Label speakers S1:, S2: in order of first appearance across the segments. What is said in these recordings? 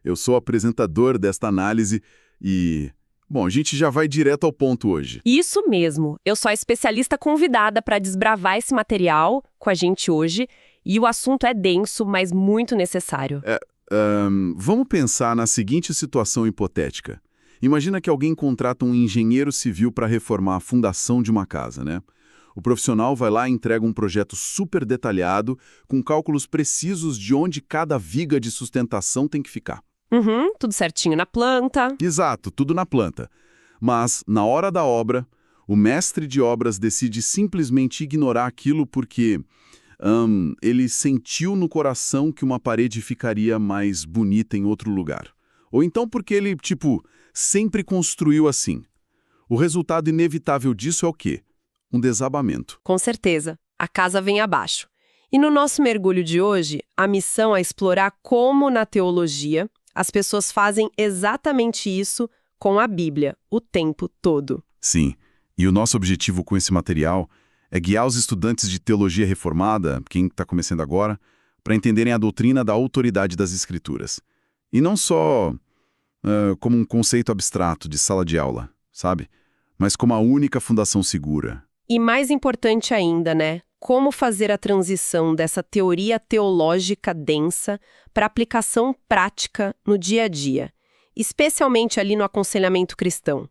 S1: Eu sou apresentador desta análise e... Bom, a gente já vai direto ao ponto hoje.
S2: Isso mesmo. Eu sou a especialista convidada para desbravar esse material com a gente hoje. E o assunto é denso, mas muito necessário.
S1: Vamos pensar na seguinte situação hipotética. Imagina que alguém contrata um engenheiro civil para reformar a fundação de uma casa, né? O profissional vai lá e entrega um projeto super detalhado, com cálculos precisos de onde cada viga de sustentação tem que ficar.
S2: Tudo certinho na planta.
S1: Exato, tudo na planta. Mas, na hora da obra, o mestre de obras decide simplesmente ignorar aquilo porque ele sentiu no coração que uma parede ficaria mais bonita em outro lugar. Ou então porque ele, sempre construiu assim. O resultado inevitável disso é o quê? Um desabamento.
S2: Com certeza. A casa vem abaixo. E no nosso mergulho de hoje, a missão é explorar como, na teologia, as pessoas fazem exatamente isso com a Bíblia, o tempo todo.
S1: Sim, e o nosso objetivo com esse material é guiar os estudantes de teologia reformada, quem está começando agora, para entenderem a doutrina da autoridade das Escrituras. E não só como um conceito abstrato de sala de aula, sabe? Mas como a única fundação segura.
S2: E mais importante ainda, né? Como fazer a transição dessa teoria teológica densa para aplicação prática no dia a dia, especialmente ali no aconselhamento cristão.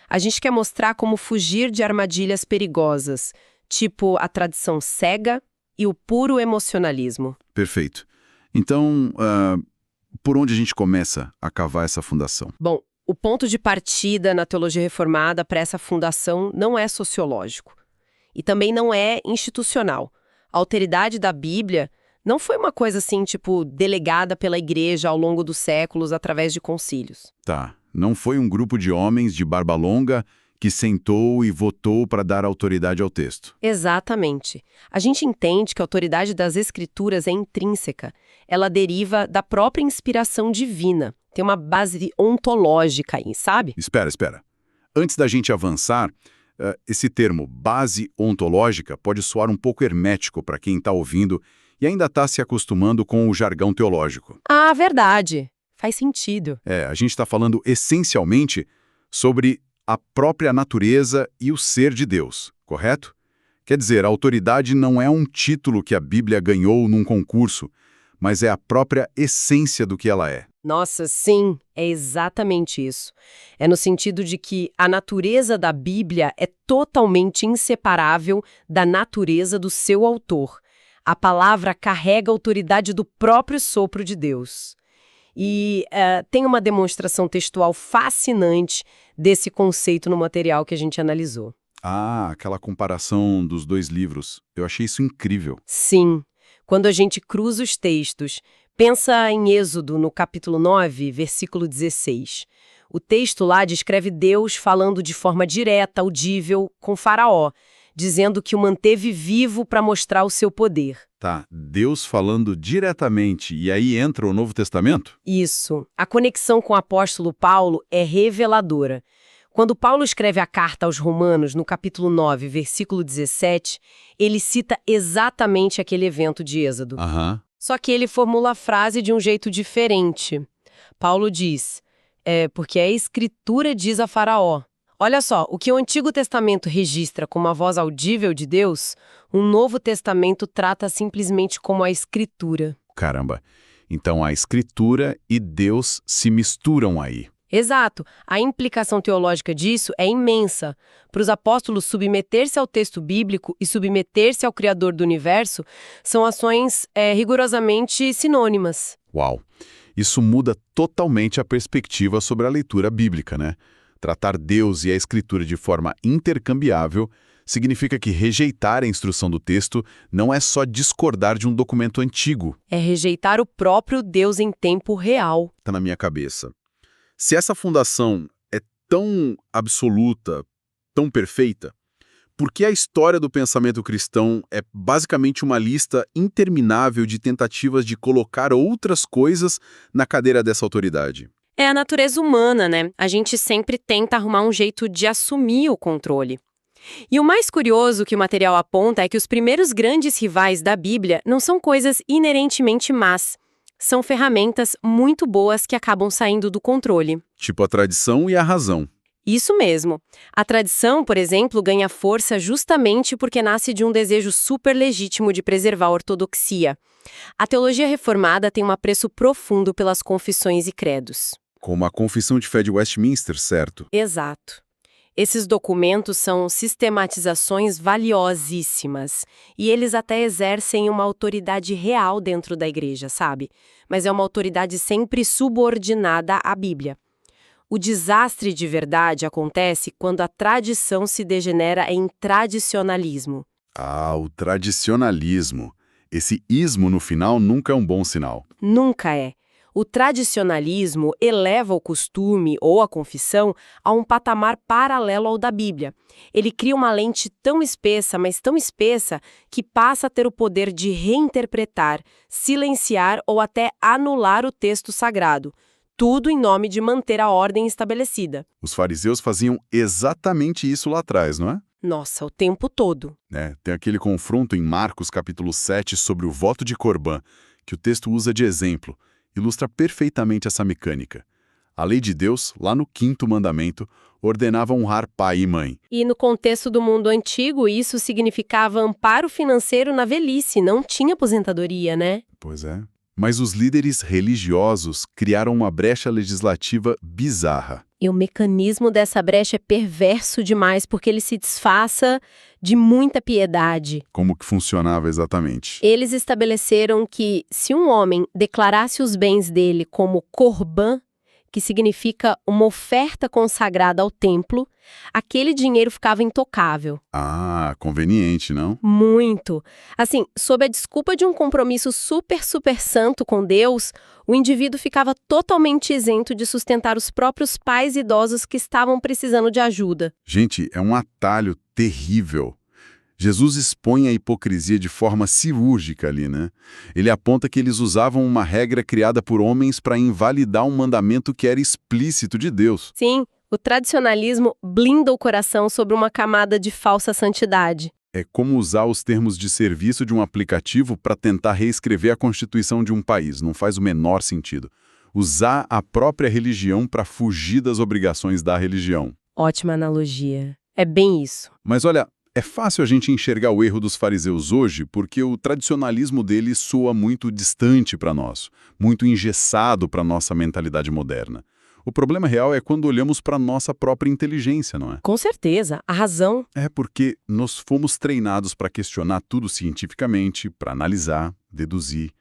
S2: A gente quer mostrar como fugir de armadilhas perigosas, tipo a tradição cega e o puro emocionalismo.
S1: Perfeito. Então, por onde a gente começa a cavar essa fundação?
S2: Bom, o ponto de partida na teologia reformada para essa fundação não é sociológico. E também não é institucional. A autoridade da Bíblia não foi uma coisa assim, delegada pela igreja ao longo dos séculos através de concílios.
S1: Tá, não foi um grupo de homens de barba longa que sentou e votou para dar autoridade ao texto.
S2: Exatamente. A gente entende que a autoridade das Escrituras é intrínseca. Ela deriva da própria inspiração divina. Tem uma base ontológica aí, sabe?
S1: Espera. Antes da gente avançar, esse termo base ontológica pode soar um pouco hermético para quem está ouvindo e ainda está se acostumando com o jargão teológico.
S2: Ah, verdade. Faz sentido.
S1: A gente está falando essencialmente sobre a própria natureza e o ser de Deus, correto? Quer dizer, a autoridade não é um título que a Bíblia ganhou num concurso, mas é a própria essência do que ela é.
S2: Nossa, sim, é exatamente isso. É no sentido de que a natureza da Bíblia é totalmente inseparável da natureza do seu autor. A palavra carrega a autoridade do próprio sopro de Deus. E tem uma demonstração textual fascinante desse conceito no material que a gente analisou.
S1: Ah, aquela comparação dos dois livros. Eu achei isso incrível.
S2: Sim, quando a gente cruza os textos, pensa em Êxodo, no capítulo 9, versículo 16. O texto lá descreve Deus falando de forma direta, audível, com Faraó, dizendo que o manteve vivo para mostrar o seu poder.
S1: Tá, Deus falando diretamente, e aí entra o Novo Testamento?
S2: Isso. A conexão com o apóstolo Paulo é reveladora. Quando Paulo escreve a carta aos Romanos, no capítulo 9, versículo 17, ele cita exatamente aquele evento de Êxodo. Só que ele formula a frase de um jeito diferente. Paulo diz, porque a Escritura diz a Faraó. Olha só, o que o Antigo Testamento registra como a voz audível de Deus, o Novo Testamento trata simplesmente como a Escritura.
S1: Caramba, então a Escritura e Deus se misturam aí.
S2: Exato. A implicação teológica disso é imensa. Para os apóstolos, submeter-se ao texto bíblico e submeter-se ao Criador do Universo são ações rigorosamente sinônimas.
S1: Uau! Isso muda totalmente a perspectiva sobre a leitura bíblica, né? Tratar Deus e a Escritura de forma intercambiável significa que rejeitar a instrução do texto não é só discordar de um documento antigo.
S2: É rejeitar o próprio Deus em tempo real.
S1: Tá na minha cabeça. Se essa fundação é tão absoluta, tão perfeita, por que a história do pensamento cristão é basicamente uma lista interminável de tentativas de colocar outras coisas na cadeira dessa autoridade?
S2: É a natureza humana, né? A gente sempre tenta arrumar um jeito de assumir o controle. E o mais curioso que o material aponta é que os primeiros grandes rivais da Bíblia não são coisas inerentemente más. São ferramentas muito boas que acabam saindo do controle.
S1: Tipo a tradição e a razão.
S2: Isso mesmo. A tradição, por exemplo, ganha força justamente porque nasce de um desejo super legítimo de preservar a ortodoxia. A teologia reformada tem um apreço profundo pelas confissões e credos.
S1: Como a Confissão de Fé de Westminster, certo?
S2: Exato. Esses documentos são sistematizações valiosíssimas e eles até exercem uma autoridade real dentro da igreja, sabe? Mas é uma autoridade sempre subordinada à Bíblia. O desastre de verdade acontece quando a tradição se degenera em tradicionalismo.
S1: Ah, o tradicionalismo. Esse ismo no final nunca é um bom sinal.
S2: Nunca é. O tradicionalismo eleva o costume ou a confissão a um patamar paralelo ao da Bíblia. Ele cria uma lente tão espessa, mas tão espessa, que passa a ter o poder de reinterpretar, silenciar ou até anular o texto sagrado. Tudo em nome de manter a ordem estabelecida.
S1: Os fariseus faziam exatamente isso lá atrás, não é?
S2: Nossa, o tempo todo.
S1: Tem aquele confronto em Marcos capítulo 7 sobre o voto de Corbã, que o texto usa de exemplo. Ilustra perfeitamente essa mecânica. A lei de Deus, lá no 5º mandamento, ordenava honrar pai e mãe.
S2: E no contexto do mundo antigo, isso significava amparo financeiro na velhice, não tinha aposentadoria, né?
S1: Pois é. Mas os líderes religiosos criaram uma brecha legislativa bizarra.
S2: E o mecanismo dessa brecha é perverso demais, porque ele se disfarça de muita piedade.
S1: Como que funcionava exatamente?
S2: Eles estabeleceram que, se um homem declarasse os bens dele como corbã, que significa uma oferta consagrada ao templo, aquele dinheiro ficava intocável.
S1: Ah, conveniente, não?
S2: Muito. Assim, sob a desculpa de um compromisso super santo com Deus, o indivíduo ficava totalmente isento de sustentar os próprios pais idosos que estavam precisando de ajuda.
S1: Gente, é um atalho terrível. Jesus expõe a hipocrisia de forma cirúrgica ali, né? Ele aponta que eles usavam uma regra criada por homens para invalidar um mandamento que era explícito de Deus.
S2: Sim, o tradicionalismo blinda o coração sobre uma camada de falsa santidade.
S1: É como usar os termos de serviço de um aplicativo para tentar reescrever a Constituição de um país. Não faz o menor sentido. Usar a própria religião para fugir das obrigações da religião.
S2: Ótima analogia. É bem isso.
S1: Mas olha, é fácil a gente enxergar o erro dos fariseus hoje porque o tradicionalismo deles soa muito distante para nós, muito engessado para a nossa mentalidade moderna. O problema real é quando olhamos para a nossa própria inteligência, não é?
S2: Com certeza, a razão.
S1: É porque nós fomos treinados para questionar tudo cientificamente, para analisar, deduzir.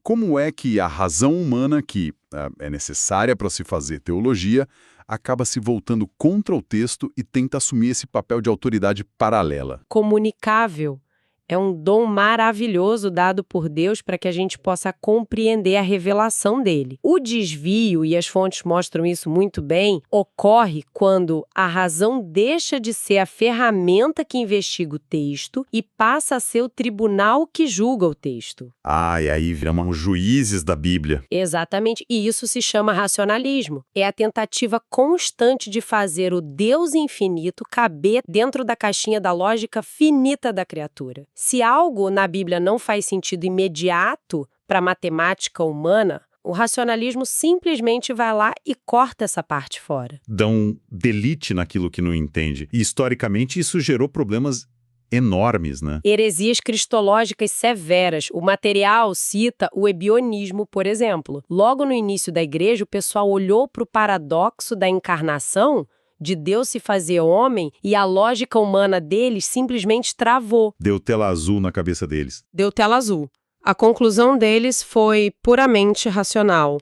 S1: Como é que a razão humana, que é necessária para se fazer teologia, acaba se voltando contra o texto e tenta assumir esse papel de autoridade paralela?
S2: Comunicável. É um dom maravilhoso dado por Deus para que a gente possa compreender a revelação dele. O desvio, e as fontes mostram isso muito bem, ocorre quando a razão deixa de ser a ferramenta que investiga o texto e passa a ser o tribunal que julga o texto.
S1: E aí viram os juízes da Bíblia.
S2: Exatamente, e isso se chama racionalismo. É a tentativa constante de fazer o Deus infinito caber dentro da caixinha da lógica finita da criatura. Se algo na Bíblia não faz sentido imediato para a matemática humana, o racionalismo simplesmente vai lá e corta essa parte fora.
S3: Dá um delete naquilo que não entende. E, historicamente, isso gerou problemas enormes, né?
S2: Heresias cristológicas severas. O material cita o ebionismo, por exemplo. Logo no início da igreja, o pessoal olhou para o paradoxo da encarnação, de Deus se fazer homem, e a lógica humana deles simplesmente travou.
S3: Deu tela azul na cabeça deles.
S2: Deu tela azul. A conclusão deles foi puramente racional.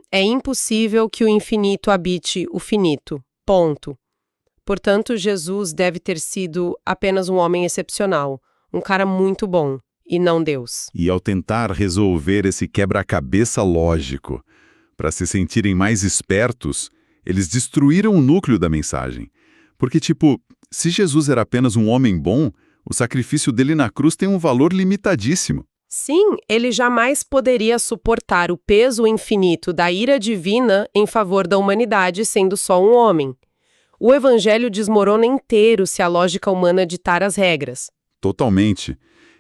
S2: É impossível que o infinito habite o finito. Ponto. Portanto, Jesus deve ter sido apenas um homem excepcional, um cara muito bom, e não Deus.
S1: E ao tentar resolver esse quebra-cabeça lógico, para se sentirem mais espertos, eles destruíram o núcleo da mensagem. Porque, se Jesus era apenas um homem bom, o sacrifício dele na cruz tem um valor limitadíssimo.
S2: Sim, ele jamais poderia suportar o peso infinito da ira divina em favor da humanidade sendo só um homem. O evangelho desmorona inteiro se a lógica humana ditar as regras.
S1: Totalmente.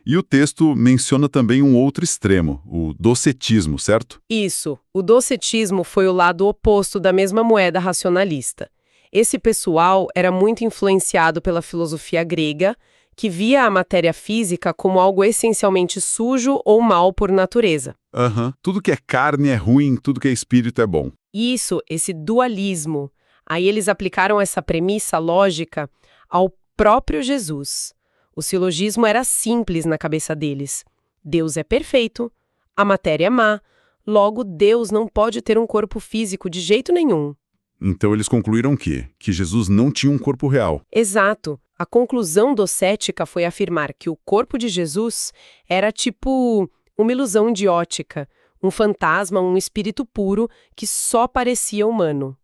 S1: E o texto menciona também um outro extremo, o docetismo, certo?
S2: Isso, o docetismo foi o lado oposto da mesma moeda racionalista. Esse pessoal era muito influenciado pela filosofia grega, que via a matéria física como algo essencialmente sujo ou mal por natureza.
S1: Tudo que é carne é ruim, tudo que é espírito é bom.
S2: Isso, esse dualismo. Aí eles aplicaram essa premissa lógica ao próprio Jesus. O silogismo era simples na cabeça deles. Deus é perfeito, a matéria é má, logo Deus não pode ter um corpo físico de jeito nenhum.
S1: Então eles concluíram que Jesus não tinha um corpo real.
S2: Exato. A conclusão docética foi afirmar que o corpo de Jesus era tipo uma ilusão de ótica, um fantasma, um espírito puro que só parecia humano.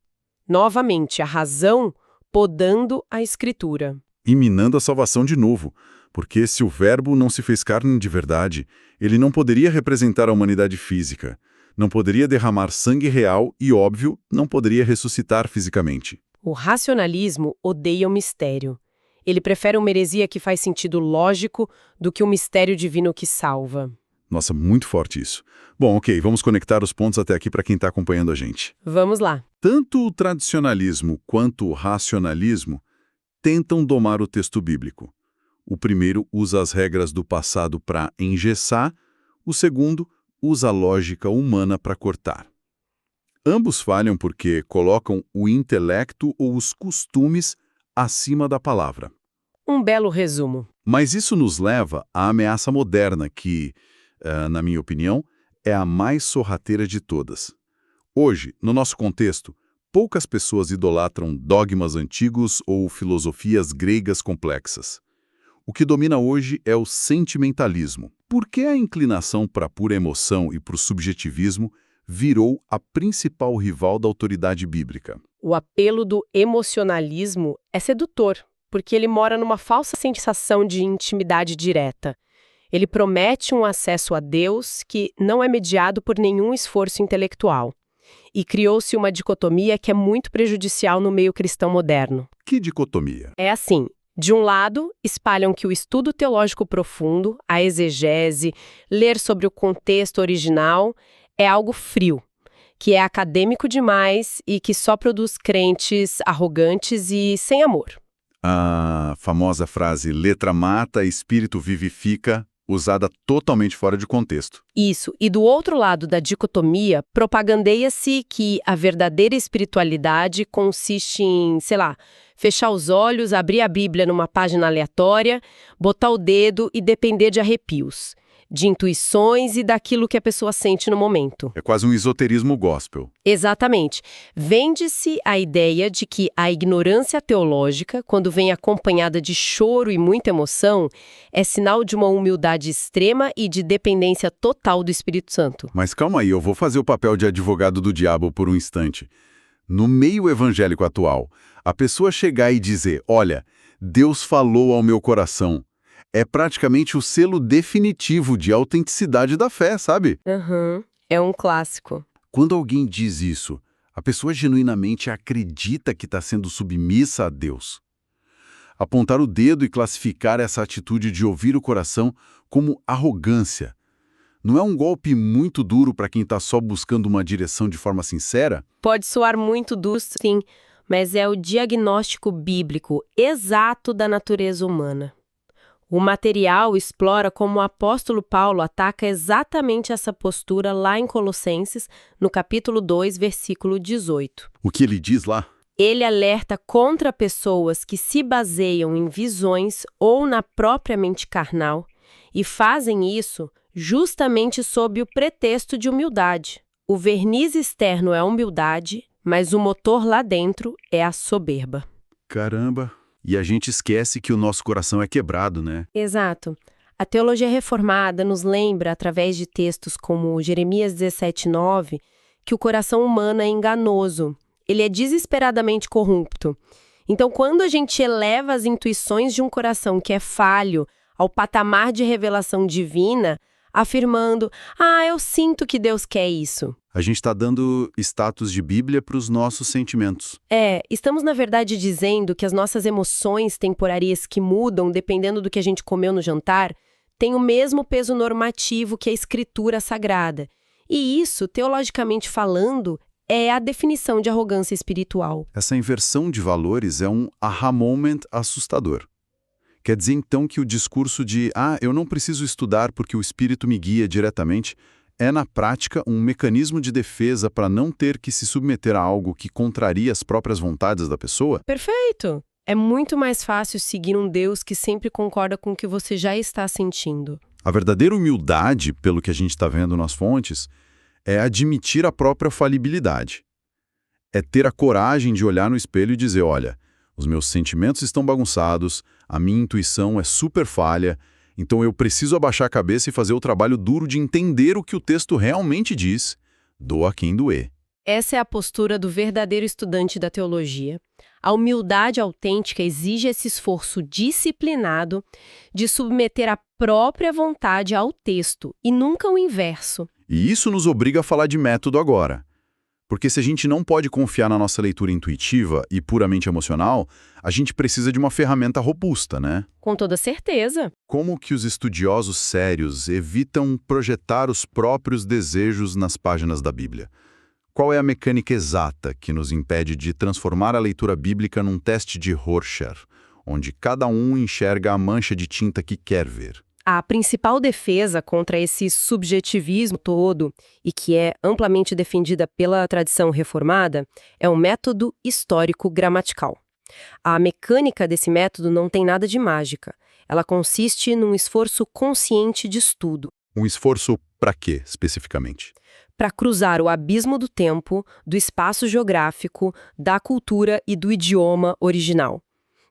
S2: Novamente, a razão podando a escritura.
S1: E minando a salvação de novo, porque se o Verbo não se fez carne de verdade, ele não poderia representar a humanidade física, não poderia derramar sangue real e, óbvio, não poderia ressuscitar fisicamente.
S2: O racionalismo odeia o mistério. Ele prefere uma heresia que faz sentido lógico do que um mistério divino que salva.
S1: Nossa, muito forte isso. Bom, ok, vamos conectar os pontos até aqui para quem está acompanhando a gente.
S2: Vamos lá.
S1: Tanto o tradicionalismo quanto o racionalismo tentam domar o texto bíblico. O primeiro usa as regras do passado para engessar, o segundo usa a lógica humana para cortar. Ambos falham porque colocam o intelecto ou os costumes acima da palavra.
S2: Um belo resumo.
S1: Mas isso nos leva à ameaça moderna que, na minha opinião, é a mais sorrateira de todas. Hoje, no nosso contexto, poucas pessoas idolatram dogmas antigos ou filosofias gregas complexas. O que domina hoje é o sentimentalismo. Por que a inclinação para a pura emoção e para o subjetivismo virou a principal rival da autoridade bíblica?
S2: O apelo do emocionalismo é sedutor, porque ele mora numa falsa sensação de intimidade direta. Ele promete um acesso a Deus que não é mediado por nenhum esforço intelectual. E criou-se uma dicotomia que é muito prejudicial no meio cristão moderno.
S1: Que dicotomia?
S2: É assim. De um lado, espalham que o estudo teológico profundo, a exegese, ler sobre o contexto original, é algo frio, que é acadêmico demais e que só produz crentes arrogantes e sem amor.
S1: A famosa frase letra mata, espírito vivifica, usada totalmente fora de contexto.
S2: Isso. E do outro lado da dicotomia, propagandeia-se que a verdadeira espiritualidade consiste em, fechar os olhos, abrir a Bíblia numa página aleatória, botar o dedo e depender de arrepios, de intuições e daquilo que a pessoa sente no momento.
S1: É quase um esoterismo gospel.
S2: Exatamente. Vende-se a ideia de que a ignorância teológica, quando vem acompanhada de choro e muita emoção, é sinal de uma humildade extrema e de dependência total do Espírito Santo.
S1: Mas calma aí, eu vou fazer o papel de advogado do diabo por um instante. No meio evangélico atual, a pessoa chegar e dizer, olha, Deus falou ao meu coração, é praticamente o selo definitivo de autenticidade da fé, sabe?
S2: É um clássico.
S1: Quando alguém diz isso, a pessoa genuinamente acredita que está sendo submissa a Deus. Apontar o dedo e classificar essa atitude de ouvir o coração como arrogância. Não é um golpe muito duro para quem está só buscando uma direção de forma sincera?
S2: Pode soar muito duro, sim, mas é o diagnóstico bíblico exato da natureza humana. O material explora como o apóstolo Paulo ataca exatamente essa postura lá em Colossenses, no capítulo 2, versículo 18.
S1: O que ele diz lá?
S2: Ele alerta contra pessoas que se baseiam em visões ou na própria mente carnal e fazem isso justamente sob o pretexto de humildade. O verniz externo é a humildade, mas o motor lá dentro é a soberba.
S1: Caramba! E a gente esquece que o nosso coração é quebrado, né?
S2: Exato. A teologia reformada nos lembra, através de textos como Jeremias 17:9, que o coração humano é enganoso. Ele é desesperadamente corrupto. Então, quando a gente eleva as intuições de um coração que é falho ao patamar de revelação divina, afirmando, eu sinto que Deus quer isso.
S1: A gente está dando status de Bíblia para os nossos sentimentos.
S2: Estamos na verdade dizendo que as nossas emoções temporárias que mudam dependendo do que a gente comeu no jantar tem o mesmo peso normativo que a escritura sagrada. E isso, teologicamente falando, é a definição de arrogância espiritual.
S1: Essa inversão de valores é um aha moment assustador. Quer dizer, então, que o discurso de eu não preciso estudar porque o Espírito me guia diretamente, é, na prática, um mecanismo de defesa para não ter que se submeter a algo que contraria as próprias vontades da pessoa?
S2: Perfeito! É muito mais fácil seguir um Deus que sempre concorda com o que você já está sentindo.
S1: A verdadeira humildade, pelo que a gente está vendo nas fontes, é admitir a própria falibilidade. É ter a coragem de olhar no espelho e dizer, olha, os meus sentimentos estão bagunçados, a minha intuição é super falha, então eu preciso abaixar a cabeça e fazer o trabalho duro de entender o que o texto realmente diz, doa quem doer.
S2: Essa é a postura do verdadeiro estudante da teologia. A humildade autêntica exige esse esforço disciplinado de submeter a própria vontade ao texto, e nunca o inverso.
S1: E isso nos obriga a falar de método agora. Porque se a gente não pode confiar na nossa leitura intuitiva e puramente emocional, a gente precisa de uma ferramenta robusta, né?
S2: Com toda certeza.
S1: Como que os estudiosos sérios evitam projetar os próprios desejos nas páginas da Bíblia? Qual é a mecânica exata que nos impede de transformar a leitura bíblica num teste de Rorschach, onde cada um enxerga a mancha de tinta que quer ver?
S2: A principal defesa contra esse subjetivismo todo, e que é amplamente defendida pela tradição reformada, é o método histórico-gramatical. A mecânica desse método não tem nada de mágica. Ela consiste num esforço consciente de estudo.
S1: Um esforço para quê, especificamente?
S2: Para cruzar o abismo do tempo, do espaço geográfico, da cultura e do idioma original.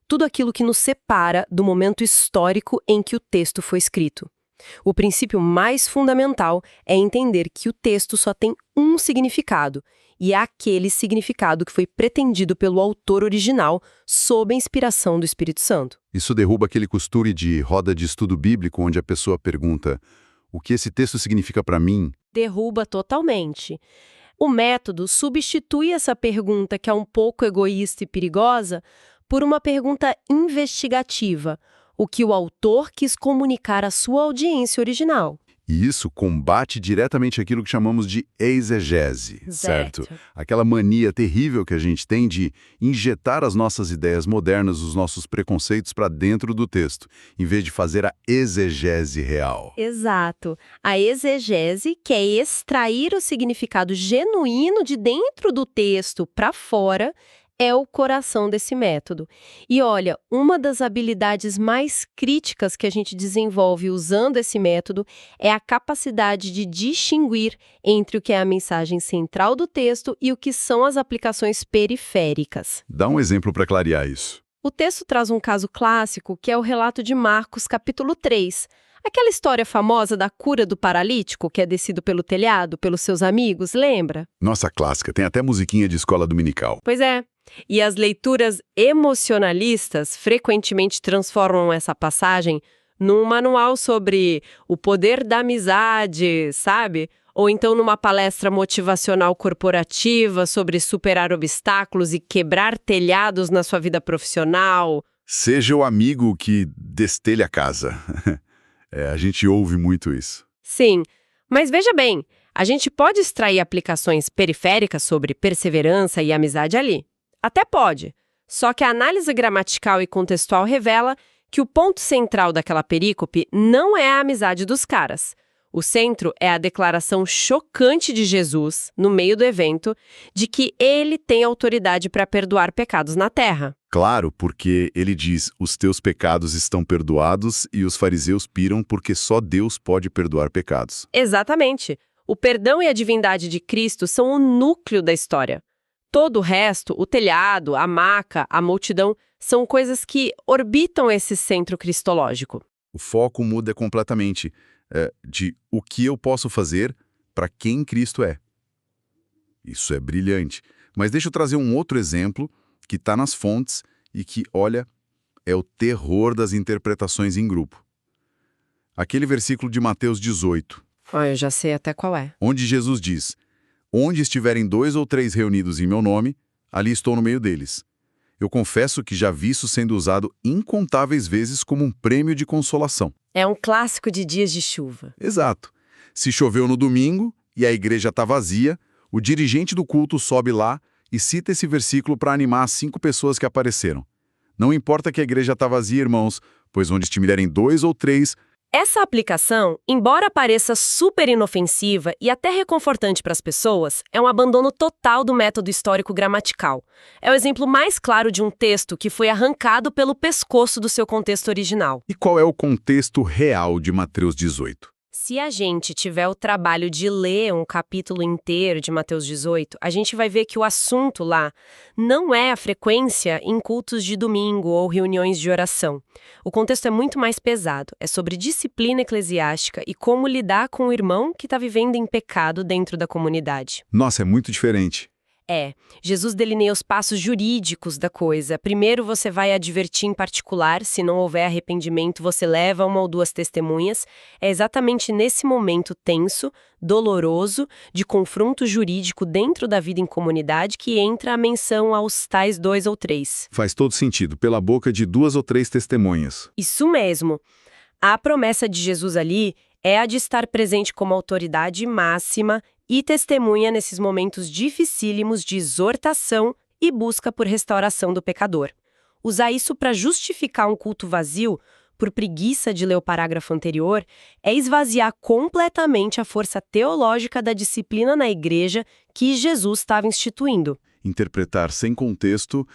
S2: Tudo aquilo que nos separa do momento histórico em que o texto foi escrito. O princípio mais fundamental é entender que o texto só tem um significado, e é aquele significado que foi pretendido pelo autor original sob a inspiração do Espírito Santo.
S1: Isso derruba aquele costume de roda de estudo bíblico onde a pessoa pergunta: o que esse texto significa para mim?
S2: Derruba totalmente. O método substitui essa pergunta, que é um pouco egoísta e perigosa, por uma pergunta investigativa, o que o autor quis comunicar à sua audiência original.
S1: E isso combate diretamente aquilo que chamamos de exegese, certo? Aquela mania terrível que a gente tem de injetar as nossas ideias modernas, os nossos preconceitos para dentro do texto, em vez de fazer a exegese real.
S2: Exato. A exegese, que é extrair o significado genuíno de dentro do texto para fora, é o coração desse método. E olha, uma das habilidades mais críticas que a gente desenvolve usando esse método é a capacidade de distinguir entre o que é a mensagem central do texto e o que são as aplicações periféricas.
S1: Dá um exemplo para clarear isso.
S2: O texto traz um caso clássico, que é o relato de Marcos, capítulo 3. Aquela história famosa da cura do paralítico, que é descido pelo telhado, pelos seus amigos, lembra?
S1: Nossa, clássica, tem até musiquinha de escola dominical.
S2: Pois é. E as leituras emocionalistas frequentemente transformam essa passagem num manual sobre o poder da amizade, sabe? Ou então numa palestra motivacional corporativa sobre superar obstáculos e quebrar telhados na sua vida profissional.
S1: Seja o amigo que destelha a casa. A gente ouve muito isso.
S2: Sim, mas veja bem, a gente pode extrair aplicações periféricas sobre perseverança e amizade ali. Até pode, só que a análise gramatical e contextual revela que o ponto central daquela perícope não é a amizade dos caras. O centro é a declaração chocante de Jesus, no meio do evento, de que ele tem autoridade para perdoar pecados na terra.
S1: Claro, porque ele diz, os teus pecados estão perdoados, e os fariseus piram porque só Deus pode perdoar pecados.
S2: Exatamente. O perdão e a divindade de Cristo são o núcleo da história. Todo o resto, o telhado, a maca, a multidão, são coisas que orbitam esse centro cristológico.
S1: O foco muda completamente de o que eu posso fazer para quem Cristo é. Isso é brilhante. Mas deixa eu trazer um outro exemplo que está nas fontes e que, olha, é o terror das interpretações em grupo. Aquele versículo de Mateus 18.
S2: Eu já sei até qual é.
S1: Onde Jesus diz: onde estiverem 2 ou 3 reunidos em meu nome, ali estou no meio deles. Eu confesso que já vi isso sendo usado incontáveis vezes como um prêmio de consolação.
S2: É um clássico de dias de chuva.
S1: Exato. Se choveu no domingo e a igreja está vazia, o dirigente do culto sobe lá e cita esse versículo para animar as 5 pessoas que apareceram. Não importa que a igreja está vazia, irmãos, pois onde estiverem 2 ou 3,
S2: Essa aplicação, embora pareça super inofensiva e até reconfortante para as pessoas, é um abandono total do método histórico gramatical. É o exemplo mais claro de um texto que foi arrancado pelo pescoço do seu contexto original.
S1: e qual é o contexto real de Mateus 18?
S2: Se a gente tiver o trabalho de ler um capítulo inteiro de Mateus 18, a gente vai ver que o assunto lá não é a frequência em cultos de domingo ou reuniões de oração. O contexto é muito mais pesado, é sobre disciplina eclesiástica e como lidar com o irmão que está vivendo em pecado dentro da comunidade.
S1: Nossa, é muito diferente.
S2: Jesus delineia os passos jurídicos da coisa. Primeiro você vai advertir em particular, se não houver arrependimento, você leva 1 ou 2 testemunhas. É exatamente nesse momento tenso, doloroso, de confronto jurídico dentro da vida em comunidade que entra a menção aos tais 2 ou 3.
S1: Faz todo sentido, pela boca de 2 ou 3 testemunhas.
S2: Isso mesmo. A promessa de Jesus ali é a de estar presente como autoridade máxima e testemunha nesses momentos dificílimos de exortação e busca por restauração do pecador. Usar isso para justificar um culto vazio, por preguiça de ler o parágrafo anterior, é esvaziar completamente a força teológica da disciplina na igreja que Jesus estava instituindo.
S1: Interpretar sem contexto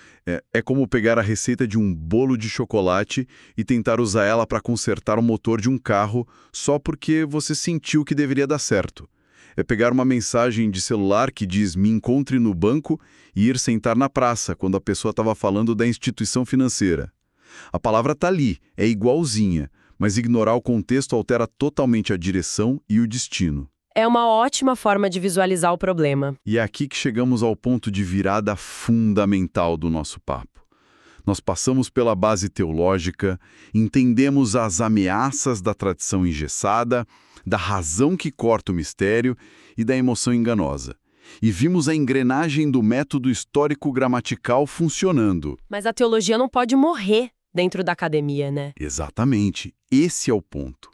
S1: é como pegar a receita de um bolo de chocolate e tentar usar ela para consertar o motor de um carro só porque você sentiu que deveria dar certo. É pegar uma mensagem de celular que diz "me encontre no banco" e ir sentar na praça quando a pessoa estava falando da instituição financeira. A palavra está ali, é igualzinha, mas ignorar o contexto altera totalmente a direção e o destino.
S2: É uma ótima forma de visualizar o problema.
S1: E é aqui que chegamos ao ponto de virada fundamental do nosso papo. Nós passamos pela base teológica, entendemos as ameaças da tradição engessada, da razão que corta o mistério e da emoção enganosa. E vimos a engrenagem do método histórico-gramatical funcionando.
S2: Mas a teologia não pode morrer dentro da academia, né?
S1: Exatamente, esse é o ponto.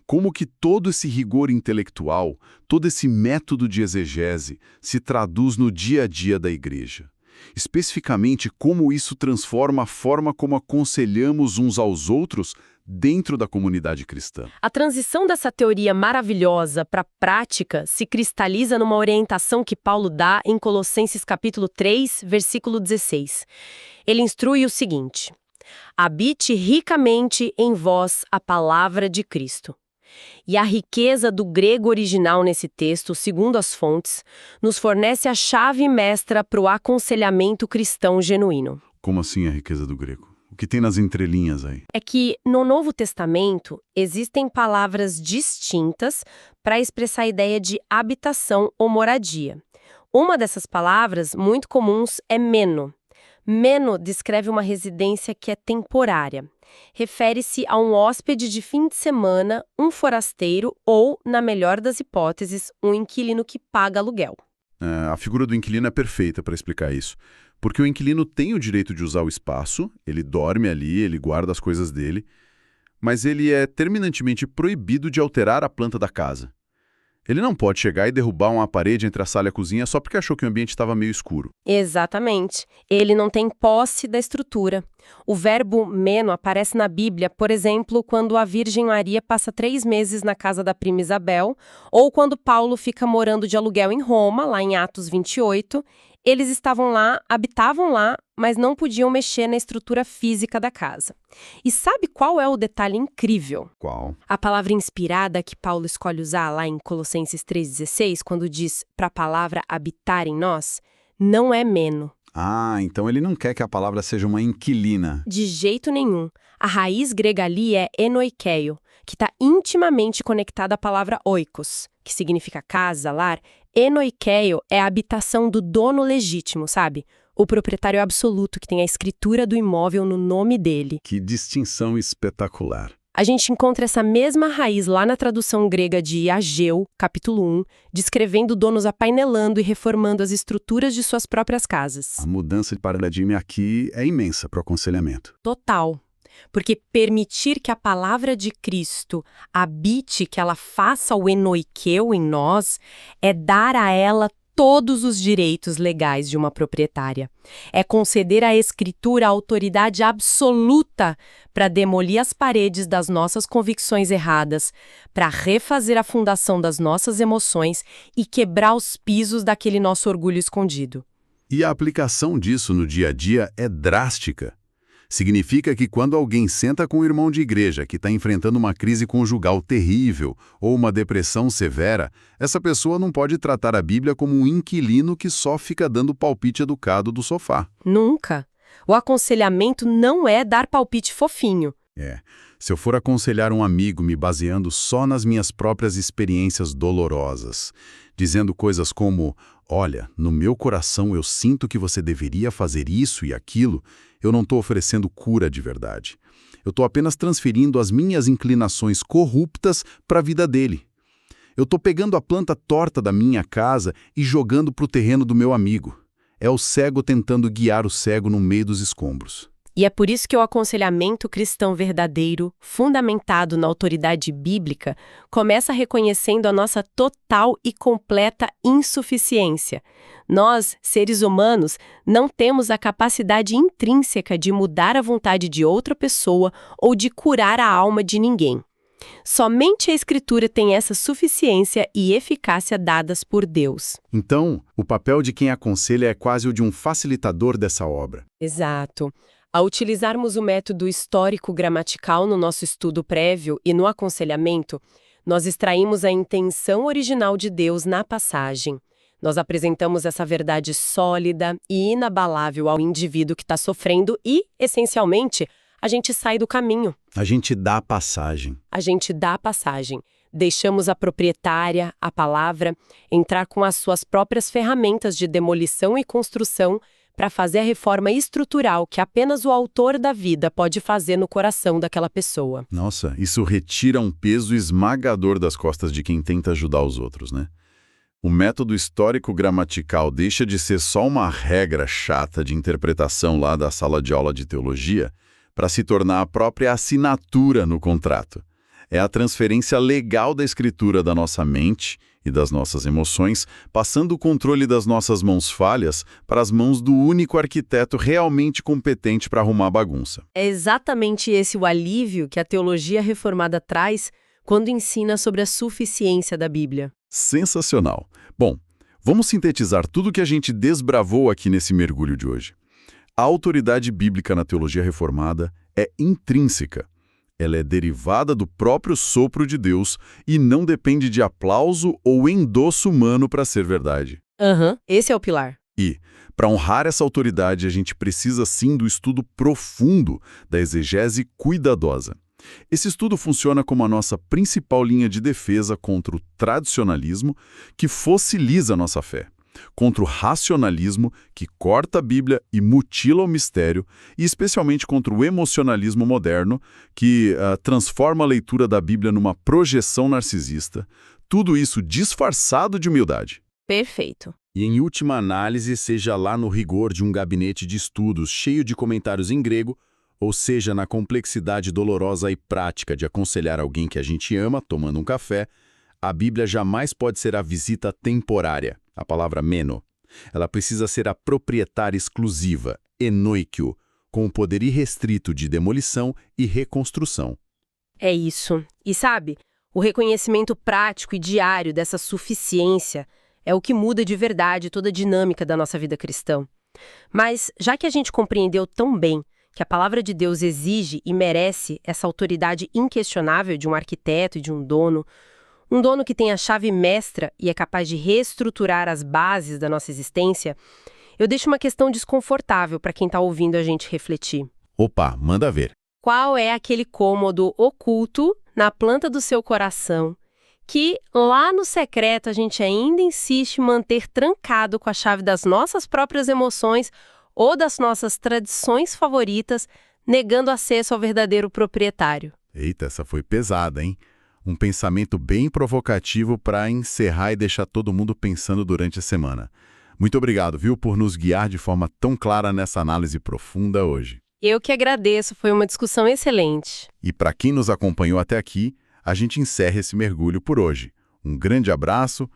S1: Como que todo esse rigor intelectual, todo esse método de exegese se traduz no dia a dia da igreja? Especificamente, como isso transforma a forma como aconselhamos uns aos outros dentro da comunidade cristã.
S2: A transição dessa teoria maravilhosa para a prática se cristaliza numa orientação que Paulo dá em Colossenses capítulo 3, versículo 16. Ele instrui o seguinte: habite ricamente em vós a palavra de Cristo. E a riqueza do grego original nesse texto, segundo as fontes, nos fornece a chave mestra para o aconselhamento cristão genuíno.
S1: Como assim a riqueza do grego? O que tem nas entrelinhas aí?
S2: É que no Novo Testamento existem palavras distintas para expressar a ideia de habitação ou moradia. Uma dessas palavras, muito comuns, é meno. Meno descreve uma residência que é temporária. Refere-se a um hóspede de fim de semana, um forasteiro ou, na melhor das hipóteses, um inquilino que paga aluguel.
S1: A figura do inquilino é perfeita para explicar isso. Porque o inquilino tem o direito de usar o espaço, ele dorme ali, ele guarda as coisas dele, mas ele é terminantemente proibido de alterar a planta da casa. Ele não pode chegar e derrubar uma parede entre a sala e a cozinha só porque achou que o ambiente estava meio escuro.
S2: Exatamente. Ele não tem posse da estrutura. O verbo meno aparece na Bíblia, por exemplo, quando a Virgem Maria passa 3 meses na casa da prima Isabel, ou quando Paulo fica morando de aluguel em Roma, lá em Atos 28. Eles estavam lá, habitavam lá, mas não podiam mexer na estrutura física da casa. E sabe qual é o detalhe incrível?
S1: Qual?
S2: A palavra inspirada que Paulo escolhe usar lá em Colossenses 3,16, quando diz para a palavra habitar em nós, não é meno.
S1: Ah, então ele não quer que a palavra seja uma inquilina.
S2: De jeito nenhum. A raiz grega ali é enoikeio, que está intimamente conectada à palavra oikos, que significa casa, lar. Enoikeio é a habitação do dono legítimo, sabe? O proprietário absoluto que tem a escritura do imóvel no nome dele.
S1: Que distinção espetacular.
S2: A gente encontra essa mesma raiz lá na tradução grega de Ageu, capítulo 1, descrevendo donos apainelando e reformando as estruturas de suas próprias casas.
S1: A mudança de paradigma aqui é imensa para o aconselhamento.
S2: Total. Porque permitir que a palavra de Cristo habite, que ela faça o enoikeu em nós, é dar a ela todos os direitos legais de uma proprietária. É conceder à Escritura a autoridade absoluta para demolir as paredes das nossas convicções erradas, para refazer a fundação das nossas emoções e quebrar os pisos daquele nosso orgulho escondido.
S1: E a aplicação disso no dia a dia é drástica. Significa que quando alguém senta com um irmão de igreja que está enfrentando uma crise conjugal terrível ou uma depressão severa, essa pessoa não pode tratar a Bíblia como um inquilino que só fica dando palpite educado do sofá.
S2: Nunca. O aconselhamento não é dar palpite fofinho.
S1: Se eu for aconselhar um amigo me baseando só nas minhas próprias experiências dolorosas, dizendo coisas como, olha, no meu coração eu sinto que você deveria fazer isso e aquilo, eu não estou oferecendo cura de verdade. Eu estou apenas transferindo as minhas inclinações corruptas para a vida dele. Eu estou pegando a planta torta da minha casa e jogando para o terreno do meu amigo. É o cego tentando guiar o cego no meio dos escombros.
S2: E é por isso que o aconselhamento cristão verdadeiro, fundamentado na autoridade bíblica, começa reconhecendo a nossa total e completa insuficiência. Nós, seres humanos, não temos a capacidade intrínseca de mudar a vontade de outra pessoa ou de curar a alma de ninguém. Somente a Escritura tem essa suficiência e eficácia dadas por Deus.
S1: Então, o papel de quem aconselha é quase o de um facilitador dessa obra.
S2: Exato. Ao utilizarmos o método histórico-gramatical no nosso estudo prévio e no aconselhamento, nós extraímos a intenção original de Deus na passagem. Nós apresentamos essa verdade sólida e inabalável ao indivíduo que está sofrendo e, essencialmente, a gente sai do caminho.
S1: A gente dá a passagem.
S2: A gente dá a passagem. Deixamos a proprietária, a palavra, entrar com as suas próprias ferramentas de demolição e construção para fazer a reforma estrutural que apenas o autor da vida pode fazer no coração daquela pessoa.
S1: Nossa, isso retira um peso esmagador das costas de quem tenta ajudar os outros, né? O método histórico-gramatical deixa de ser só uma regra chata de interpretação lá da sala de aula de teologia para se tornar a própria assinatura no contrato. É a transferência legal da escritura da nossa mente e das nossas emoções, passando o controle das nossas mãos falhas para as mãos do único arquiteto realmente competente para arrumar a bagunça.
S2: É exatamente esse o alívio que a teologia reformada traz quando ensina sobre a suficiência da Bíblia.
S1: Sensacional. Bom, vamos sintetizar tudo que a gente desbravou aqui nesse mergulho de hoje. A autoridade bíblica na teologia reformada é intrínseca. Ela é derivada do próprio sopro de Deus e não depende de aplauso ou endosso humano para ser verdade.
S2: Esse é o pilar.
S1: E, para honrar essa autoridade, a gente precisa sim do estudo profundo, da exegese cuidadosa. Esse estudo funciona como a nossa principal linha de defesa contra o tradicionalismo, que fossiliza a nossa fé, contra o racionalismo, que corta a Bíblia e mutila o mistério, e especialmente contra o emocionalismo moderno, que transforma a leitura da Bíblia numa projeção narcisista, tudo isso disfarçado de humildade.
S2: Perfeito.
S1: E em última análise, seja lá no rigor de um gabinete de estudos cheio de comentários em grego, ou seja, na complexidade dolorosa e prática de aconselhar alguém que a gente ama, tomando um café, a Bíblia jamais pode ser a visita temporária, a palavra meno. Ela precisa ser a proprietária exclusiva, enoikio, com o poder irrestrito de demolição e reconstrução.
S2: É isso. E sabe, o reconhecimento prático e diário dessa suficiência é o que muda de verdade toda a dinâmica da nossa vida cristã. Mas, já que a gente compreendeu tão bem que a palavra de Deus exige e merece essa autoridade inquestionável de um arquiteto e de um dono que tem a chave mestra e é capaz de reestruturar as bases da nossa existência, eu deixo uma questão desconfortável para quem está ouvindo a gente refletir.
S1: Opa, manda ver.
S2: Qual é aquele cômodo oculto na planta do seu coração que, lá no secreto, a gente ainda insiste em manter trancado com a chave das nossas próprias emoções ou das nossas tradições favoritas, negando acesso ao verdadeiro proprietário?
S1: Eita, essa foi pesada, hein? Um pensamento bem provocativo para encerrar e deixar todo mundo pensando durante a semana. Muito obrigado, viu, por nos guiar de forma tão clara nessa análise profunda hoje.
S2: Eu que agradeço, foi uma discussão excelente.
S1: E para quem nos acompanhou até aqui, a gente encerra esse mergulho por hoje. Um grande abraço,